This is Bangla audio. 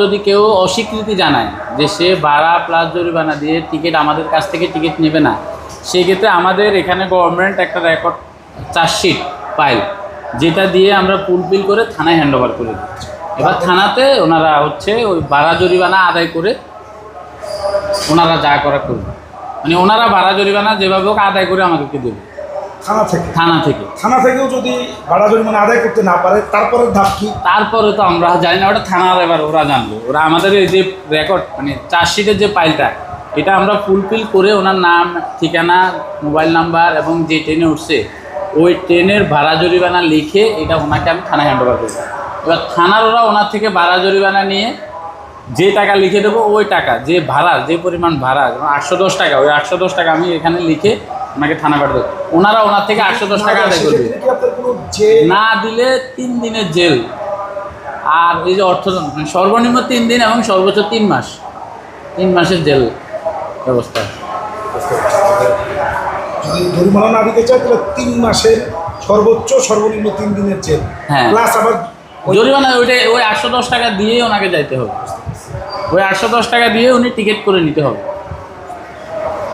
যদি কেউ অস্বীকৃতি জানায় যে সে ভাড়া প্লাস জরিমানা দিয়ে টিকিট আমাদের কাছ থেকে টিকিট নেবে না, সেক্ষেত্রে আমাদের এখানে গভর্নমেন্ট একটা রেকর্ড চার্জশিট ফাইল, যেটা দিয়ে আমরা ফুলফিল করে থানায় হ্যান্ড ওভার করে দিই। এবার থানাতে ওনারা হচ্ছে ওই ভাড়া জরিমানা আদায় করে ওনারা যা করা করবে, মানে ওনারা ভাড়া জরিমানা যেভাবে হোক আদায় করে আমাদেরকে দেবে থানা থেকেও যদি ভাড়া জরিমানা আদায় করতে না পারে তারপরে ধাপ কি? তারপরে তো আমরা জানি না, ওটা থানার এবার ওরা জানবে। ওরা আমাদের এই যে রেকর্ড মানে চার্জশিটের যে ফাইলটা, এটা আমরা ফুলফিল করে ওনার নাম, ঠিকানা, মোবাইল নাম্বার এবং যে ট্রেনে উঠছে ওই ট্রেনের ভাড়া জরিমানা লিখে এটা ওনাকে আমি থানায় হ্যান্ড ওভার করবো। এবার থানার ওরা ওনার থেকে ভাড়া জরিমানা নিয়ে যে টাকা লিখে দেবো, ওই টাকা যে ভাড়া, যে পরিমাণ ভাড়া, যেমন 810 টাকা, ওই 810 টাকা আমি এখানে লিখে ওনাকে থানা পাঠিয়ে দেবো। ওনারা ওনার থেকে 810 টাকা আদায় করবে। না দিলে 3 দিনের জেল, আর এই যে অর্থদণ্ড, সর্বনিম্ন 3 দিন এবং সর্বোচ্চ 3 মাস, 3 মাসের জেল ব্যবস্থা। যদি জরিমানা না দিতে চায় তাহলে 3 মাসের সর্বনিম্ন 3 দিনের জেল, হ্যাঁ, প্লাস আবার জরিমানা ওই 810 টাকা দিয়েই ওনাকে যাইতে হবে। ওই 810 টাকা দিয়ে উনি টিকিট করে নিতে হবে।